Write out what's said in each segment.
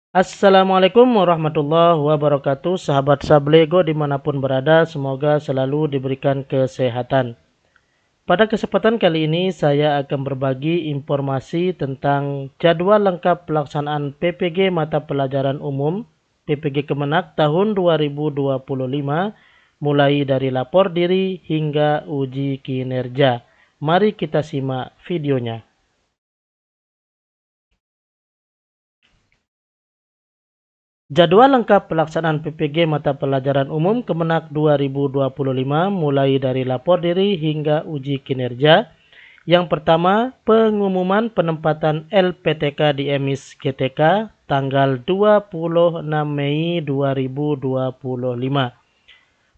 Assalamualaikum warahmatullahi wabarakatuh. Sahabat Sablego dimanapun berada, semoga selalu diberikan kesehatan. Pada kesempatan kali ini saya akan berbagi informasi tentang jadwal lengkap pelaksanaan PPG Mata Pelajaran Umum PPG Kemenak tahun 2025 mulai dari lapor diri hingga uji kinerja. Mari kita simak videonya. Jadwal lengkap pelaksanaan PPG Mata Pelajaran Umum Kemenak 2025 mulai dari lapor diri hingga uji kinerja. Yang pertama, pengumuman penempatan LPTK di EMIS GTK tanggal 26 Mei 2025.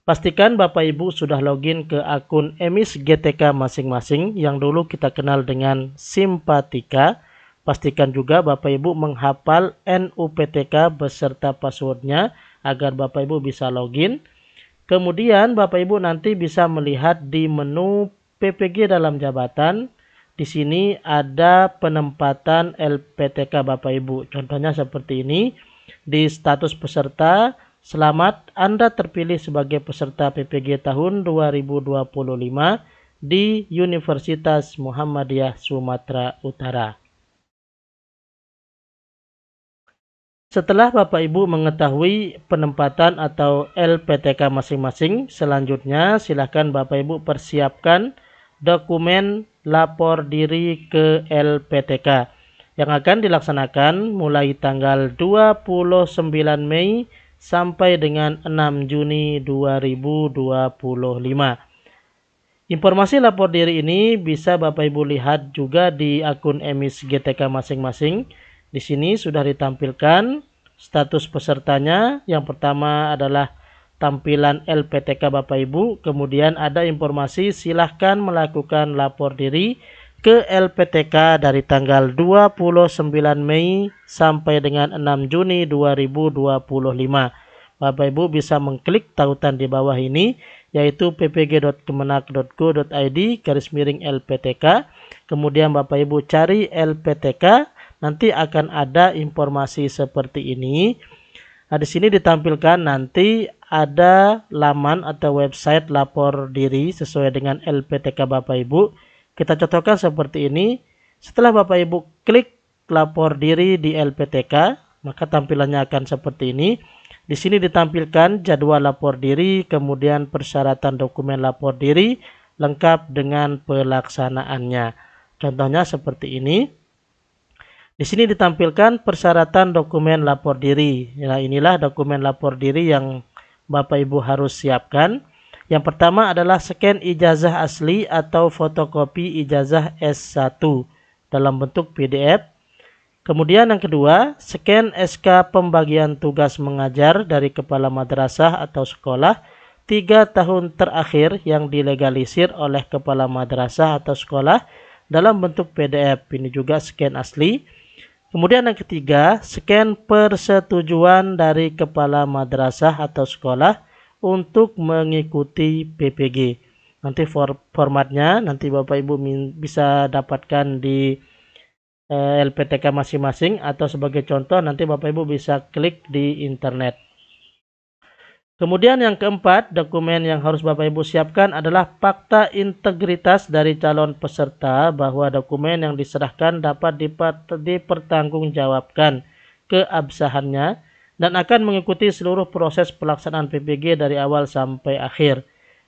Pastikan Bapak Ibu sudah login ke akun EMIS GTK masing-masing yang dulu kita kenal dengan Simpatika. Pastikan juga Bapak Ibu menghafal NUPTK beserta passwordnya agar Bapak Ibu bisa login. Kemudian Bapak Ibu nanti bisa melihat di menu PPG dalam jabatan. Di sini ada penempatan LPTK Bapak Ibu. Contohnya seperti ini. Di status peserta, selamat Anda terpilih sebagai peserta PPG tahun 2025 di Universitas Muhammadiyah Sumatera Utara. Setelah Bapak Ibu mengetahui penempatan atau LPTK masing-masing, selanjutnya silakan Bapak Ibu persiapkan dokumen lapor diri ke LPTK yang akan dilaksanakan mulai tanggal 29 Mei sampai dengan 6 Juni 2025. Informasi lapor diri ini bisa Bapak Ibu lihat juga di akun EMIS GTK masing-masing. Di sini sudah ditampilkan status pesertanya. Yang pertama adalah tampilan LPTK Bapak Ibu. Kemudian ada informasi silahkan melakukan lapor diri ke LPTK dari tanggal 29 Mei sampai dengan 6 Juni 2025. Bapak Ibu bisa mengklik tautan di bawah ini yaitu ppg.kemenak.go.id/LPTK. Kemudian Bapak Ibu cari LPTK. Nanti akan ada informasi seperti ini. Nah, di sini ditampilkan nanti ada laman atau website lapor diri sesuai dengan LPTK Bapak Ibu. Kita contohkan seperti ini. Setelah Bapak Ibu klik lapor diri di LPTK, maka tampilannya akan seperti ini. Di sini ditampilkan jadwal lapor diri, kemudian persyaratan dokumen lapor diri lengkap dengan pelaksanaannya. Contohnya seperti ini. Di sini ditampilkan persyaratan dokumen lapor diri. Nah, inilah dokumen lapor diri yang Bapak Ibu harus siapkan. Yang pertama adalah scan ijazah asli atau fotokopi ijazah S1 dalam bentuk PDF. Kemudian yang kedua, scan SK pembagian tugas mengajar dari kepala madrasah atau sekolah 3 tahun terakhir yang dilegalisir oleh kepala madrasah atau sekolah dalam bentuk PDF. Ini juga scan asli. Kemudian yang ketiga, scan persetujuan dari kepala madrasah atau sekolah untuk mengikuti PPG. Nanti formatnya nanti Bapak Ibu bisa dapatkan di LPTK masing-masing atau sebagai contoh nanti Bapak Ibu bisa klik di internet. Kemudian yang keempat, dokumen yang harus Bapak Ibu siapkan adalah fakta integritas dari calon peserta bahwa dokumen yang diserahkan dapat dipertanggungjawabkan keabsahannya dan akan mengikuti seluruh proses pelaksanaan PPG dari awal sampai akhir.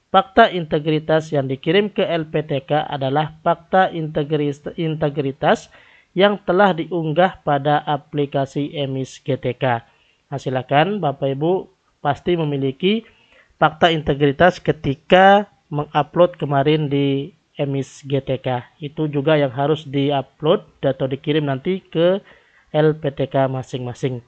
Fakta integritas yang dikirim ke LPTK adalah fakta integritas yang telah diunggah pada aplikasi EMIS GTK. Nah, silakan Bapak Ibu pasti memiliki fakta integritas ketika mengupload kemarin di EMIS GTK. Itu juga yang harus diupload atau dikirim nanti ke LPTK masing-masing.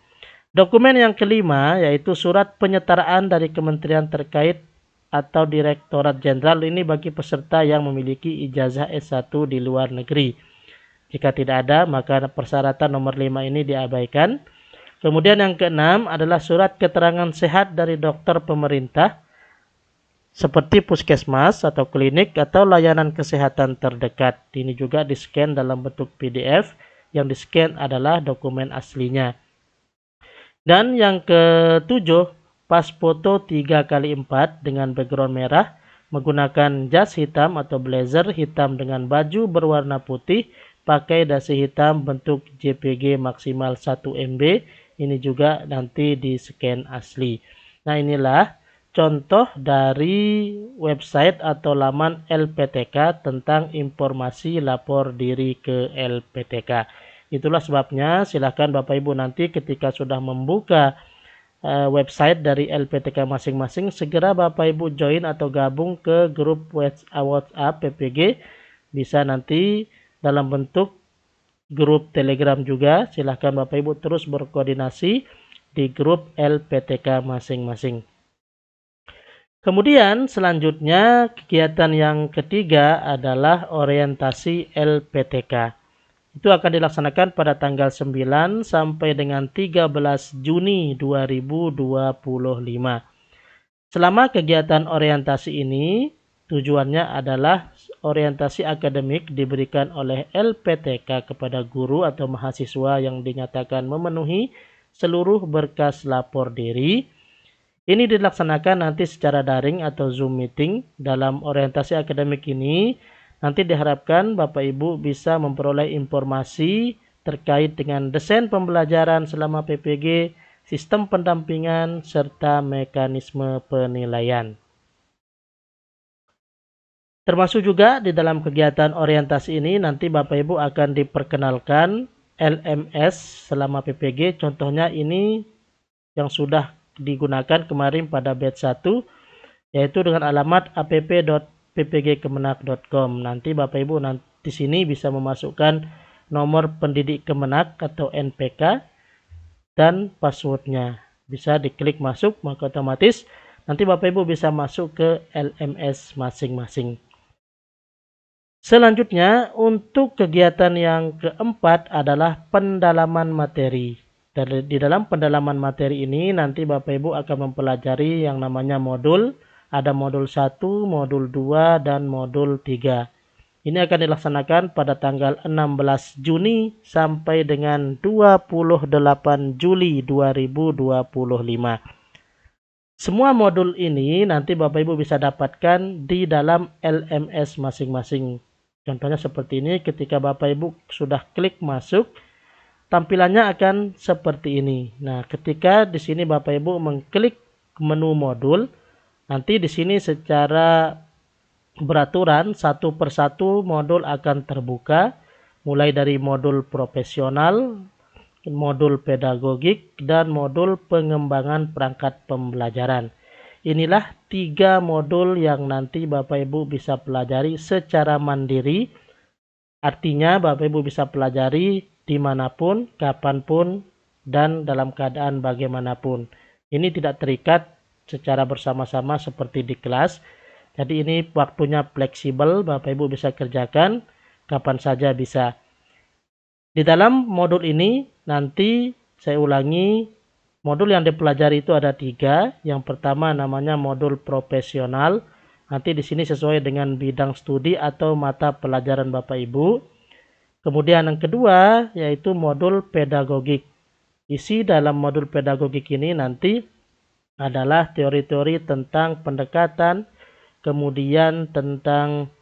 Dokumen yang kelima yaitu surat penyetaraan dari kementerian terkait atau Direktorat Jenderal. Ini bagi peserta yang memiliki ijazah S1 di luar negeri. Jika tidak ada, maka persyaratan nomor 5 ini diabaikan. Kemudian yang keenam adalah surat keterangan sehat dari dokter pemerintah seperti puskesmas atau klinik atau layanan kesehatan terdekat. Ini juga di-scan dalam bentuk PDF. Yang di-scan adalah dokumen aslinya. Dan yang ketujuh, pas foto 3x4 dengan background merah menggunakan jas hitam atau blazer hitam dengan baju berwarna putih, pakai dasi hitam bentuk JPG maksimal 1 MB. Ini juga nanti di scan asli. Nah, inilah contoh dari website atau laman LPTK tentang informasi lapor diri ke LPTK. Itulah sebabnya silakan Bapak Ibu nanti ketika sudah membuka website dari LPTK masing-masing, segera Bapak Ibu join atau gabung ke grup WhatsApp PPG. Bisa nanti dalam bentuk grup Telegram juga. Silahkan Bapak Ibu terus berkoordinasi di grup LPTK masing-masing. Kemudian selanjutnya kegiatan yang ketiga adalah orientasi LPTK. Itu akan dilaksanakan pada tanggal 9 sampai dengan 13 Juni 2025. Selama kegiatan orientasi ini, tujuannya adalah orientasi akademik diberikan oleh LPTK kepada guru atau mahasiswa yang dinyatakan memenuhi seluruh berkas lapor diri. Ini dilaksanakan nanti secara daring atau Zoom meeting. Dalam orientasi akademik ini, nanti diharapkan Bapak Ibu bisa memperoleh informasi terkait dengan desain pembelajaran selama PPG, sistem pendampingan, serta mekanisme penilaian. Termasuk juga di dalam kegiatan orientasi ini nanti Bapak Ibu akan diperkenalkan LMS selama PPG. Contohnya ini yang sudah digunakan kemarin pada batch 1, yaitu dengan alamat app.ppgkemenak.com. Nanti Bapak Ibu nanti di sini bisa memasukkan nomor pendidik Kemenak atau NPK dan passwordnya. Bisa diklik masuk, maka otomatis nanti Bapak Ibu bisa masuk ke LMS masing-masing. Selanjutnya, untuk kegiatan yang keempat adalah pendalaman materi. Di dalam pendalaman materi ini nanti Bapak Ibu akan mempelajari yang namanya modul. Ada modul 1, modul 2, dan modul 3. Ini akan dilaksanakan pada tanggal 16 Juni sampai dengan 28 Juli 2025. Semua modul ini nanti Bapak Ibu bisa dapatkan di dalam LMS masing-masing. Contohnya seperti ini, ketika Bapak Ibu sudah klik masuk, tampilannya akan seperti ini. Nah, ketika di sini Bapak Ibu mengklik menu modul, nanti di sini secara beraturan satu persatu modul akan terbuka, mulai dari modul profesional, modul pedagogik, dan modul pengembangan perangkat pembelajaran. Inilah 3 modul yang nanti Bapak Ibu bisa pelajari secara mandiri. Artinya Bapak Ibu bisa pelajari dimanapun, kapanpun, dan dalam keadaan bagaimanapun. Ini tidak terikat secara bersama-sama seperti di kelas. Jadi ini waktunya fleksibel, Bapak Ibu bisa kerjakan kapan saja bisa. Di dalam modul ini nanti saya ulangi, modul yang dipelajari itu ada 3. Yang pertama namanya modul profesional. Nanti di sini sesuai dengan bidang studi atau mata pelajaran Bapak Ibu. Kemudian yang kedua yaitu modul pedagogik. Isi dalam modul pedagogik ini nanti adalah teori-teori tentang pendekatan, kemudian tentang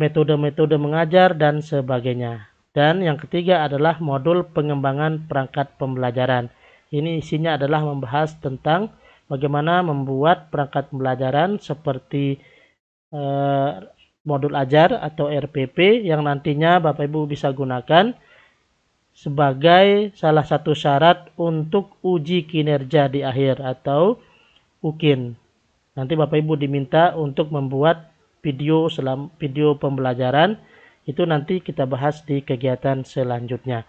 metode-metode mengajar dan sebagainya. Dan yang ketiga adalah modul pengembangan perangkat pembelajaran. Ini isinya adalah membahas tentang bagaimana membuat perangkat pembelajaran seperti modul ajar atau RPP yang nantinya Bapak Ibu bisa gunakan sebagai salah satu syarat untuk uji kinerja di akhir atau UKIN. Nanti Bapak Ibu diminta untuk membuat video pembelajaran. Itu nanti kita bahas di kegiatan selanjutnya.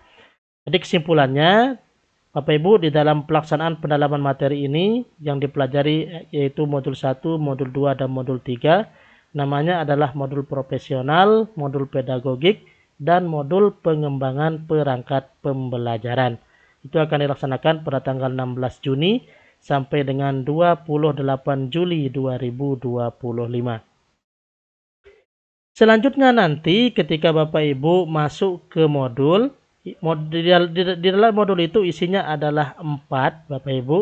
Jadi kesimpulannya, Bapak Ibu di dalam pelaksanaan pendalaman materi ini yang dipelajari yaitu modul 1, modul 2, dan modul 3. Namanya adalah modul profesional, modul pedagogik, dan modul pengembangan perangkat pembelajaran. Itu akan dilaksanakan pada tanggal 16 Juni sampai dengan 28 Juli 2025. Selanjutnya nanti ketika Bapak Ibu masuk ke modul, Di dalam modul itu isinya adalah 4, Bapak Ibu.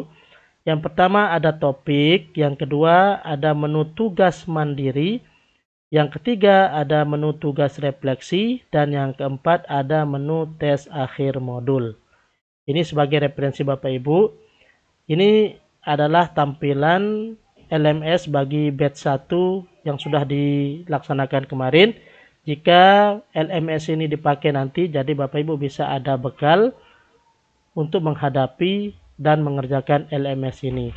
Yang pertama ada topik, yang kedua ada menu tugas mandiri, yang ketiga ada menu tugas refleksi, dan yang keempat ada menu tes akhir modul. Ini sebagai referensi Bapak Ibu. Ini adalah tampilan LMS bagi batch 1 yang sudah dilaksanakan kemarin. Jika LMS ini dipakai nanti, jadi Bapak Ibu bisa ada bekal untuk menghadapi dan mengerjakan LMS ini.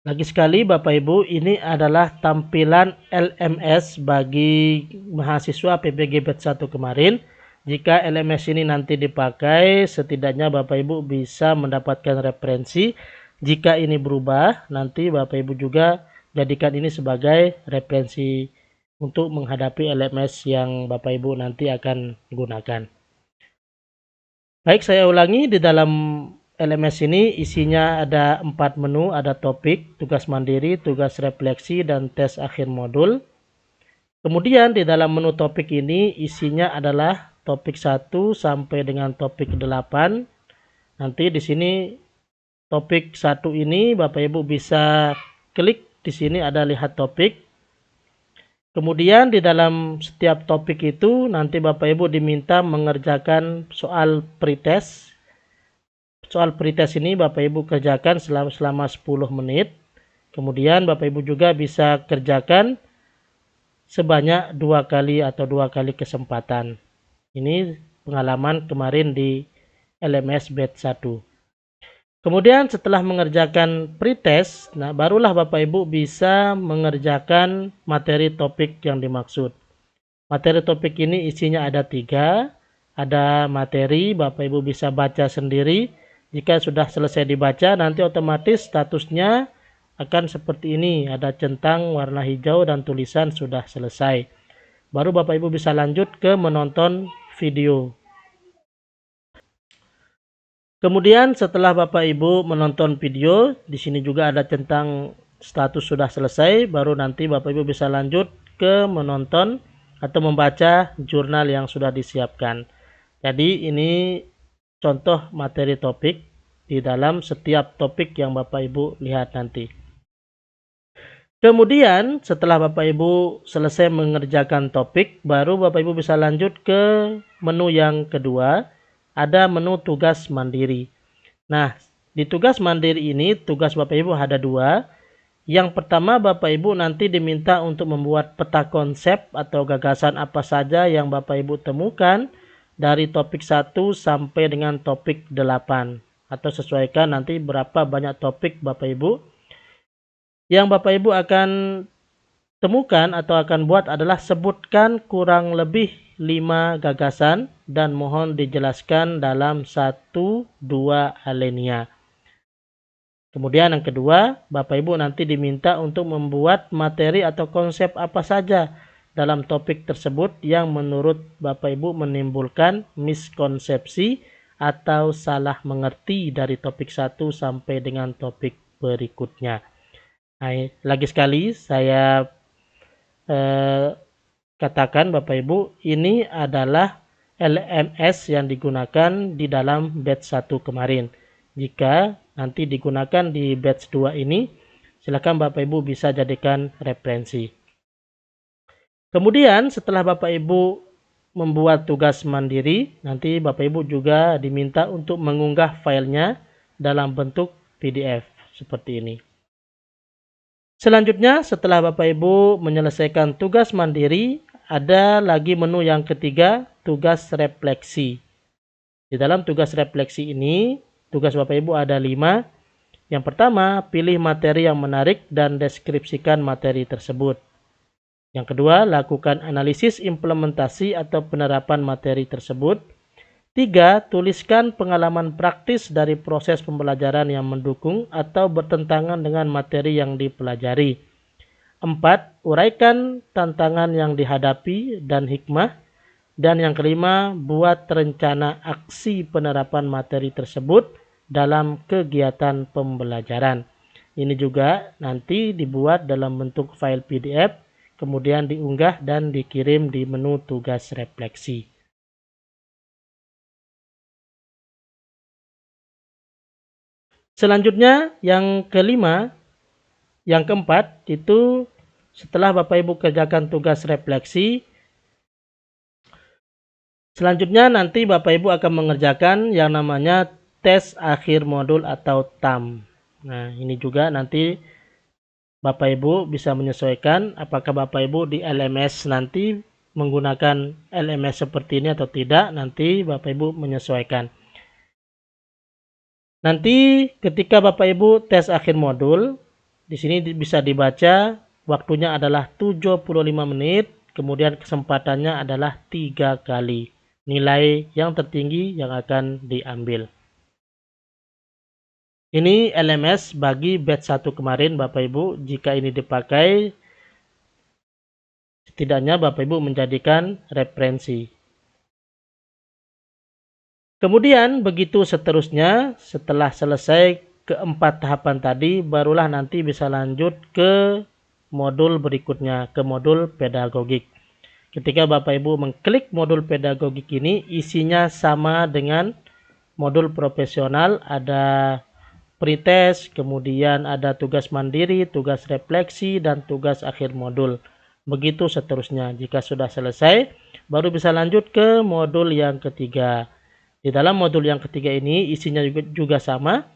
Lagi sekali Bapak Ibu, ini adalah tampilan LMS bagi mahasiswa PPG batch 1 kemarin. Jika LMS ini nanti dipakai, setidaknya Bapak Ibu bisa mendapatkan referensi. Jika ini berubah, nanti Bapak Ibu juga jadikan ini sebagai referensi untuk menghadapi LMS yang Bapak Ibu nanti akan gunakan. Baik, saya ulangi, di dalam LMS ini isinya ada 4 menu, ada topik, tugas mandiri, tugas refleksi, dan tes akhir modul. Kemudian di dalam menu topik ini isinya adalah topik 1 sampai dengan topik 8. Nanti di sini topik 1 ini Bapak Ibu bisa klik di sini ada lihat topik. Kemudian di dalam setiap topik itu nanti Bapak Ibu diminta mengerjakan soal pretest. Soal pretest ini Bapak Ibu kerjakan selama 10 menit. Kemudian Bapak Ibu juga bisa kerjakan sebanyak 2 kali atau 2 kali kesempatan. Ini pengalaman kemarin di LMS batch 1. Kemudian setelah mengerjakan pretest, nah barulah Bapak Ibu bisa mengerjakan materi topik yang dimaksud. Materi topik ini isinya ada 3. Ada materi, Bapak Ibu bisa baca sendiri. Jika sudah selesai dibaca, nanti otomatis statusnya akan seperti ini. Ada centang warna hijau dan tulisan sudah selesai. Baru Bapak Ibu bisa lanjut ke menonton video. Kemudian setelah Bapak Ibu menonton video, di sini juga ada centang status sudah selesai, baru nanti Bapak Ibu bisa lanjut ke menonton atau membaca jurnal yang sudah disiapkan. Jadi ini contoh materi topik di dalam setiap topik yang Bapak Ibu lihat nanti. Kemudian setelah Bapak Ibu selesai mengerjakan topik, baru Bapak Ibu bisa lanjut ke menu yang kedua. Ada menu tugas mandiri. Nah, di tugas mandiri ini tugas Bapak Ibu ada 2. Yang pertama Bapak Ibu nanti diminta untuk membuat peta konsep atau gagasan apa saja yang Bapak Ibu temukan dari topik 1 sampai dengan topik 8. Atau sesuaikan nanti berapa banyak topik Bapak Ibu. Yang Bapak Ibu akan temukan atau akan buat adalah sebutkan kurang lebih 5 gagasan dan mohon dijelaskan dalam 1-2 alinea. Kemudian yang kedua, Bapak Ibu nanti diminta untuk membuat materi atau konsep apa saja dalam topik tersebut yang menurut Bapak Ibu menimbulkan miskonsepsi atau salah mengerti dari topik 1 sampai dengan topik berikutnya. Nah, lagi sekali saya katakan Bapak Ibu, ini adalah LMS yang digunakan di dalam batch 1 kemarin. Jika nanti digunakan di batch 2 ini, silakan Bapak Ibu bisa jadikan referensi. Kemudian setelah Bapak Ibu membuat tugas mandiri, nanti Bapak Ibu juga diminta untuk mengunggah filenya dalam bentuk PDF seperti ini. Selanjutnya setelah Bapak Ibu menyelesaikan tugas mandiri, ada lagi menu yang ketiga, tugas refleksi. Di dalam tugas refleksi ini, tugas Bapak Ibu ada 5. Yang pertama, pilih materi yang menarik dan deskripsikan materi tersebut. Yang kedua, lakukan analisis implementasi atau penerapan materi tersebut. 3. Tuliskan pengalaman praktis dari proses pembelajaran yang mendukung atau bertentangan dengan materi yang dipelajari. 4. Uraikan tantangan yang dihadapi dan hikmah. Dan yang kelima, buat rencana aksi penerapan materi tersebut dalam kegiatan pembelajaran. Ini juga nanti dibuat dalam bentuk file PDF. kemudian diunggah dan dikirim di menu tugas refleksi. Selanjutnya yang keempat itu setelah Bapak Ibu kerjakan tugas refleksi, selanjutnya nanti Bapak Ibu akan mengerjakan yang namanya tes akhir modul atau TAM. Nah, ini juga nanti Bapak Ibu bisa menyesuaikan apakah Bapak Ibu di LMS nanti menggunakan LMS seperti ini atau tidak, nanti Bapak Ibu menyesuaikan. Nanti ketika Bapak Ibu tes akhir modul, di sini bisa dibaca waktunya adalah 75 menit, kemudian kesempatannya adalah 3 kali. Nilai yang tertinggi yang akan diambil. Ini LMS bagi batch 1 kemarin Bapak Ibu. Jika ini dipakai, setidaknya Bapak Ibu menjadikan referensi. Kemudian begitu seterusnya, setelah selesai keempat tahapan tadi, barulah nanti bisa lanjut ke modul berikutnya, ke modul pedagogik. Ketika Bapak Ibu mengklik modul pedagogik ini, isinya sama dengan modul profesional, ada pretest, kemudian ada tugas mandiri, tugas refleksi, dan tugas akhir modul. Begitu seterusnya. Jika sudah selesai, baru bisa lanjut ke modul yang ketiga. Di dalam modul yang ketiga ini isinya juga sama.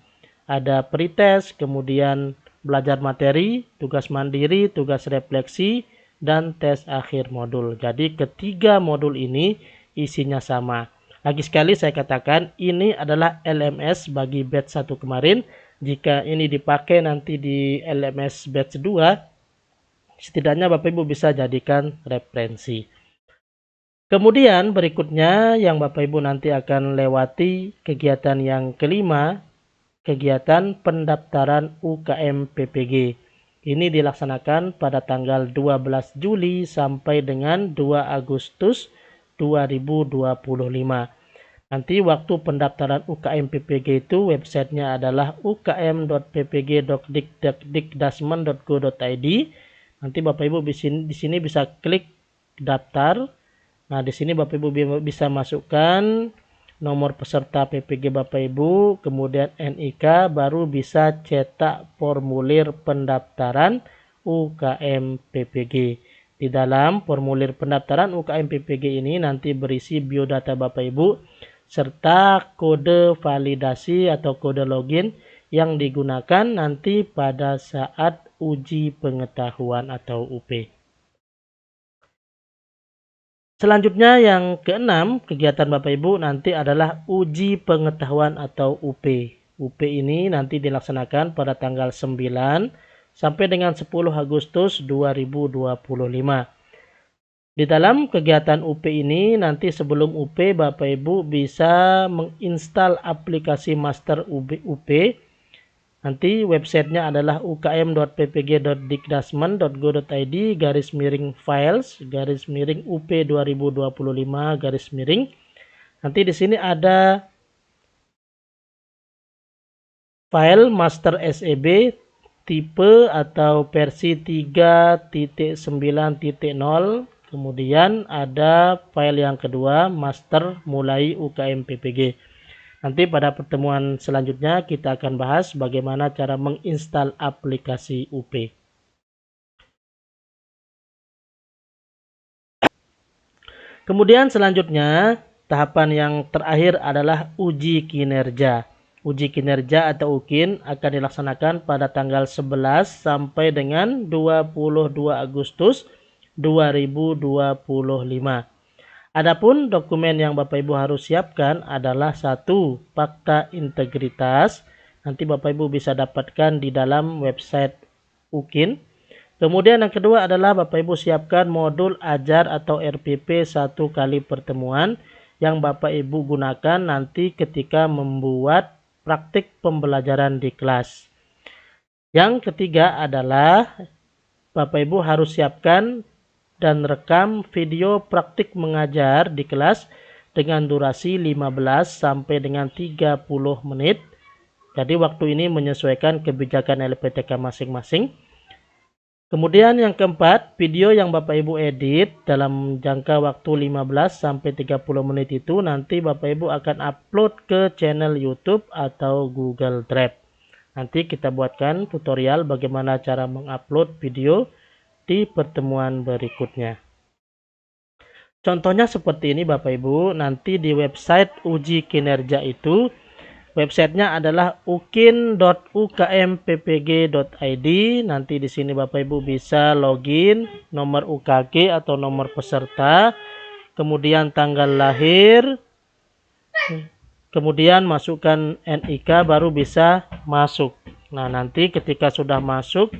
Ada pretest, kemudian belajar materi, tugas mandiri, tugas refleksi, dan tes akhir modul. Jadi ketiga modul ini isinya sama. Lagi sekali saya katakan ini adalah LMS bagi batch 1 kemarin. Jika ini dipakai nanti di LMS batch 2, setidaknya Bapak Ibu bisa jadikan referensi. Kemudian berikutnya yang Bapak Ibu nanti akan lewati kegiatan yang kelima, kegiatan pendaftaran UKM PPG. Ini dilaksanakan pada tanggal 12 Juli sampai dengan 2 Agustus 2025. Nanti waktu pendaftaran UKM PPG itu websitenya adalah ukm.ppg.dikdasmen.go.id. Nanti Bapak Ibu di sini bisa klik daftar. Nah, di sini Bapak Ibu bisa masukkan nomor peserta PPG Bapak Ibu, kemudian NIK, baru bisa cetak formulir pendaftaran UKM PPG. Di dalam formulir pendaftaran UKM PPG ini nanti berisi biodata Bapak Ibu serta kode validasi atau kode login yang digunakan nanti pada saat uji pengetahuan atau UP. Selanjutnya yang keenam, kegiatan Bapak Ibu nanti adalah uji pengetahuan atau UP. UP ini nanti dilaksanakan pada tanggal 9 sampai dengan 10 Agustus 2025. Di dalam kegiatan UP ini nanti sebelum UP Bapak Ibu bisa menginstal aplikasi Master UP. Nanti websitenya adalah ukm.ppg.dikdasmen.go.id /files/UP 2025 /. Nanti di sini ada file Master SEB tipe atau versi 3.9.0. Kemudian ada file yang kedua, master mulai UKM PPG. Nanti pada pertemuan selanjutnya kita akan bahas bagaimana cara menginstal aplikasi UP. Kemudian selanjutnya, tahapan yang terakhir adalah uji kinerja. Uji kinerja atau UKIN akan dilaksanakan pada tanggal 11 sampai dengan 22 Agustus 2025. Adapun dokumen yang Bapak Ibu harus siapkan adalah 1. Fakta integritas. Nanti Bapak Ibu bisa dapatkan di dalam website UKIN. Kemudian yang kedua adalah Bapak Ibu siapkan modul ajar atau RPP 1 kali pertemuan yang Bapak Ibu gunakan nanti ketika membuat praktik pembelajaran di kelas. Yang ketiga adalah Bapak Ibu harus siapkan dan rekam video praktik mengajar di kelas dengan durasi 15 sampai dengan 30 menit. Jadi waktu ini menyesuaikan kebijakan LPTK masing-masing. Kemudian yang keempat, video yang Bapak Ibu edit dalam jangka waktu 15 sampai 30 menit itu nanti Bapak Ibu akan upload ke channel YouTube atau Google Drive. Nanti kita buatkan tutorial bagaimana cara mengupload video di pertemuan berikutnya. Contohnya seperti ini Bapak Ibu, nanti di website uji kinerja itu, websitenya adalah ukin.ukmppg.id. Nanti di sini Bapak Ibu bisa login, nomor UKG atau nomor peserta, kemudian tanggal lahir, kemudian masukkan NIK baru bisa masuk. Nah, nanti ketika sudah masuk,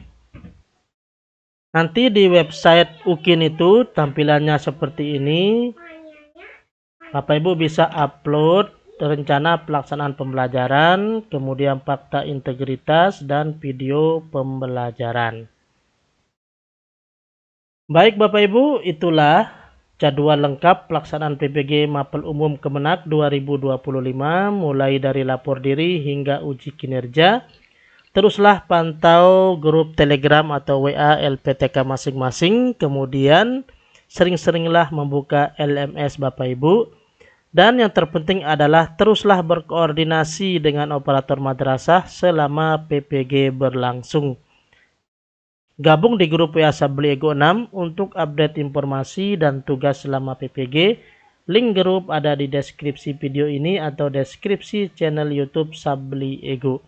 nanti di website UKIN itu tampilannya seperti ini. Bapak Ibu bisa upload rencana pelaksanaan pembelajaran, kemudian fakta integritas, dan video pembelajaran. Baik Bapak Ibu, itulah jadwal lengkap pelaksanaan PPG Mapel Umum Kemenak 2025 mulai dari lapor diri hingga uji kinerja. Teruslah pantau grup Telegram atau WA LPTK masing-masing, kemudian sering-seringlah membuka LMS Bapak Ibu. Dan yang terpenting adalah teruslah berkoordinasi dengan operator madrasah selama PPG berlangsung. Gabung di grup WA Sabli Ego 6 untuk update informasi dan tugas selama PPG. Link grup ada di deskripsi video ini atau deskripsi channel YouTube Sabli Ego.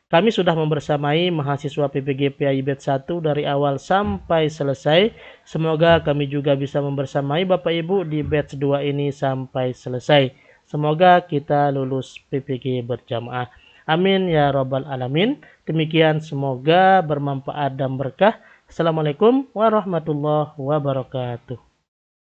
Kami sudah membersamai mahasiswa PPG PAI Batch 1 dari awal sampai selesai. Semoga kami juga bisa membersamai Bapak Ibu di Batch 2 ini sampai selesai. Semoga kita lulus PPG berjamaah. Amin ya Rabbal Alamin. Demikian, semoga bermanfaat dan berkah. Assalamualaikum warahmatullahi wabarakatuh.